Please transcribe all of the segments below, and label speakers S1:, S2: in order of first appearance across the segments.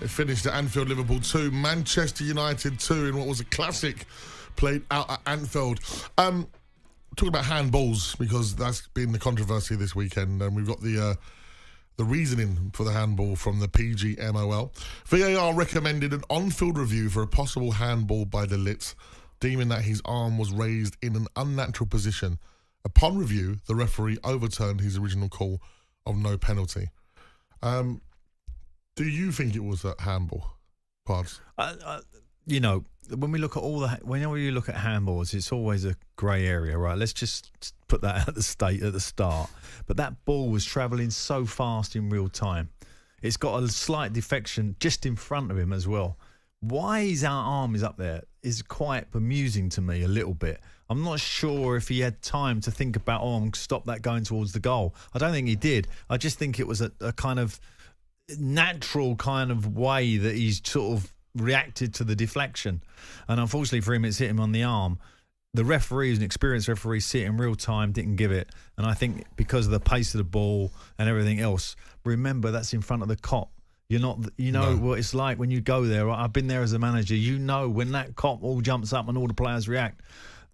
S1: It finished at Anfield, Liverpool 2, Manchester United 2 in what was a classic played out at Anfield. Talking about handballs, because that's been the controversy this weekend, and we've got the reasoning for the handball from the PGMOL. VAR recommended an on-field review for a possible handball by De Ligt, deeming that his arm was raised in an unnatural position. Upon review, the referee overturned his original call of no penalty. Do you think it was a handball, Pards?
S2: You know, when we look at whenever you look at handballs, it's always a grey area, right? Let's just put that at the start. But that ball was travelling so fast in real time. It's got a slight defection just in front of him as well. Why his arm is up there is quite bemusing to me a little bit. I'm not sure if he had time to think about, stop that going towards the goal. I don't think he did. I just think it was a kind of natural kind of way that he's sort of reacted to the deflection. And unfortunately for him, it's hit him on the arm. The referee, who's an experienced referee, see it in real time, didn't give it. And I think because of the pace of the ball and everything else, remember that's in front of the cop. You're not, what it's like when you go there. I've been there as a manager. You know, when that cop all jumps up and all the players react,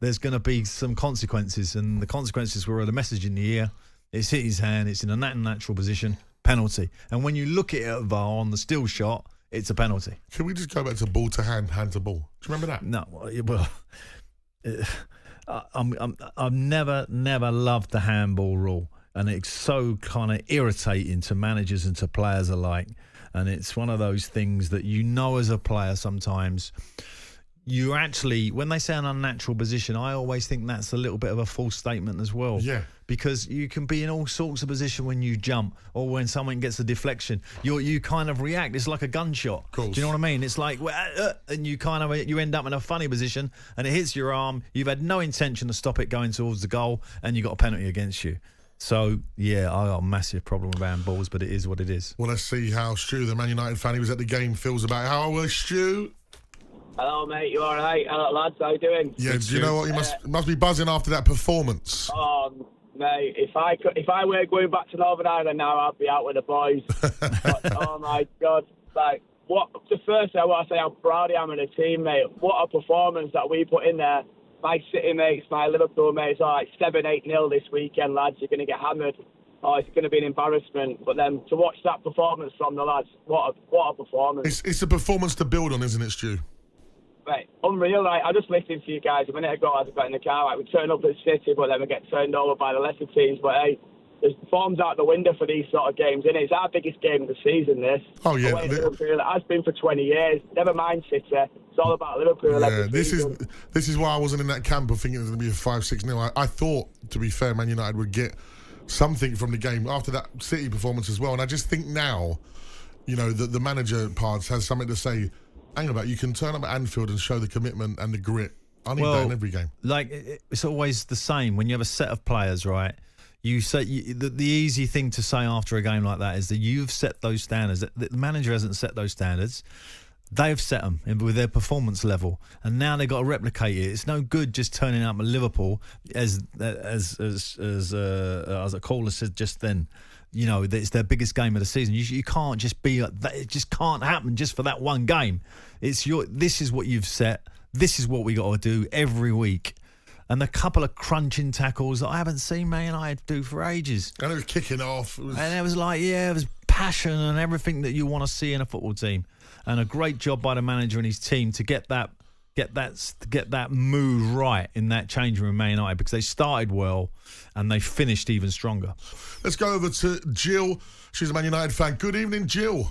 S2: there's going to be some consequences. And the consequences were the message in the ear. It's hit his hand. It's in a natural position. Penalty. And when you look at it VAR on the still shot, it's a penalty.
S1: Can we just go back to ball to hand, hand to ball? Do you remember that?
S2: No. Well, I've never loved the handball rule. And it's so kind of irritating to managers and to players alike. And it's one of those things that as a player sometimes, you actually, when they say an unnatural position, I always think that's a little bit of a false statement as well. Yeah. Because you can be in all sorts of position when you jump or when someone gets a deflection. You kind of react. It's like a gunshot. Do you know what I mean? It's like, and you end up in a funny position and it hits your arm. You've had no intention to stop it going towards the goal and you got a penalty against you. So, yeah, I got a massive problem with handballs, but it is what it is.
S1: Well, let's see how Stu, the Man United fan, he was at the game, feels about it. How was Stu?
S3: Hello, mate. You all right? Hello, lads. How you doing?
S1: Yeah, do you know what? You must be buzzing after that performance.
S3: Mate, if I were going back to Northern Ireland now, I'd be out with the boys. But, oh, my God. Like, first I want to say how proud I am of the team, mate. What a performance that we put in there. My City mates, my Liverpool mates are like 7-8-0 this weekend, lads. You're going to get hammered. Oh, it's going to be an embarrassment. But then to watch that performance from the lads, what a performance.
S1: It's a performance to build on, isn't it, Stu?
S3: Right, unreal. Right, I just listened to you guys a minute ago as I got in the car. Like, we turn up at City, but then we get turned over by the lesser teams. But hey, there's forms out the window for these sort of games, isn't it? It's our biggest game of the season, this. Oh, yeah. Liverpool, it has been for 20 years. Never mind City. It's all about Liverpool.
S1: Yeah, this is why I wasn't in that camp of thinking it was going to be a 5-6-0. I thought, to be fair, Man United would get something from the game after that City performance as well. And I just think now, the manager Pards has something to say. Hang about, you can turn up at Anfield and show the commitment and the grit. I need that in every game. Like,
S2: it's always the same. When you have a set of players, right, you say the easy thing to say after a game like that is that you've set those standards. The manager hasn't set those standards. They've set them with their performance level, and now they've got to replicate it. It's no good just turning up at Liverpool, as a caller said just then. It's their biggest game of the season. You can't just be like that. It just can't happen just for that one game. This is what you've set. This is what we got to do every week. And a couple of crunching tackles that I haven't seen Man United do for ages.
S1: And it was kicking off.
S2: And it was like, it was passion and everything that you want to see in a football team. And a great job by the manager and his team to get that move right in that change room, Man United, because they started well and they finished even stronger.
S1: Let's go over to Jill. She's a Man United fan. Good evening, Jill.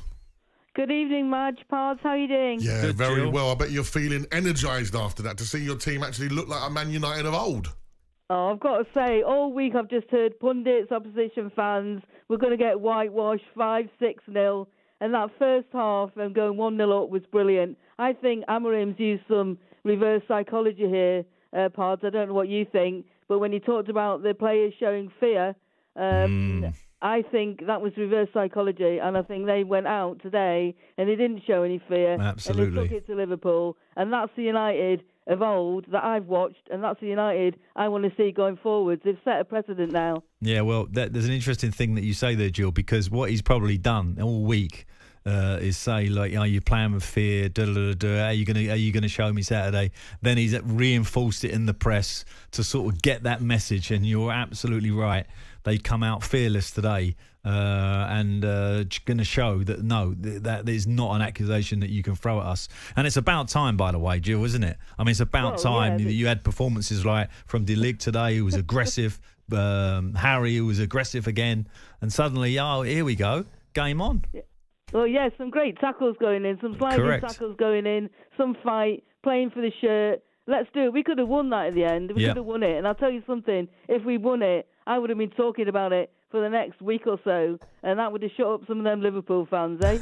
S4: Good evening, Madge. Pards, how are you doing?
S1: Yeah,
S2: good,
S1: very
S2: Jill.
S1: well. I bet you're feeling energised after that to see your team actually look like a Man United of old.
S4: Oh, I've got to say, all week I've just heard pundits, opposition fans, we're going to get whitewashed 5-6-0. And that first half and going 1-0 up was brilliant. I think Amorim's used some reverse psychology here, Pards. I don't know what you think, but when he talked about the players showing fear, I think that was reverse psychology, and I think they went out today and they didn't show any fear.
S2: Absolutely.
S4: And they took it to Liverpool, and that's the United of old that I've watched, and that's the United I want to see going forwards. They've set a precedent now.
S2: Yeah, well, there's an interesting thing that you say there, Jill, because what he's probably done all week is say like, you're playing with fear. Are you gonna show me Saturday? Then he's reinforced it in the press to sort of get that message. And you're absolutely right. They come out fearless today. And going to show that that is not an accusation that you can throw at us. And it's about time, by the way, Jill, isn't it? I mean, it's about time that you had performances like from De Ligt today, who was aggressive, Harry, who was aggressive again, and suddenly, here we go, game on.
S4: Well, some great tackles going in, some sliding tackles going in, some fight, playing for the shirt. Let's do it. We could have won that at the end. We could have won it. And I'll tell you something, if we won it, I would have been talking about it for the next week or so, and that would have shut up some of them Liverpool fans, eh?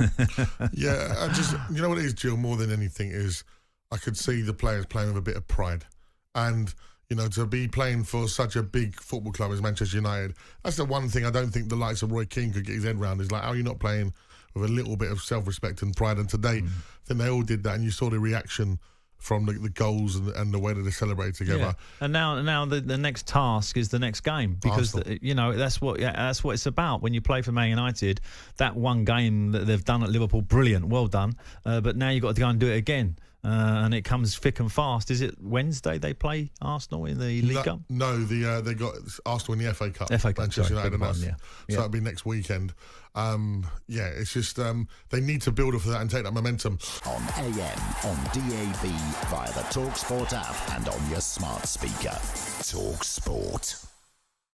S1: You know what it is, Jill, more than anything is I could see the players playing with a bit of pride. And, to be playing for such a big football club as Manchester United, that's the one thing I don't think the likes of Roy Keane could get his head around, is like, how are you not playing with a little bit of self-respect and pride? And today, I think they all did that, and you saw the reaction from the goals and the way that they celebrate together.
S2: Yeah. And now the next task is the next game, because that's what it's about. When you play for Man United, that one game that they've done at Liverpool, brilliant, well done. But now you've got to go and do it again. And it comes thick and fast. Is it Wednesday they play Arsenal in the League Cup?
S1: No, they got Arsenal in the FA Cup.
S2: Manchester
S1: United, so that'll be next weekend. It's just they need to build up for that and take that momentum.
S5: On AM, on DAB, via the talkSPORT app and on your smart speaker. talkSPORT.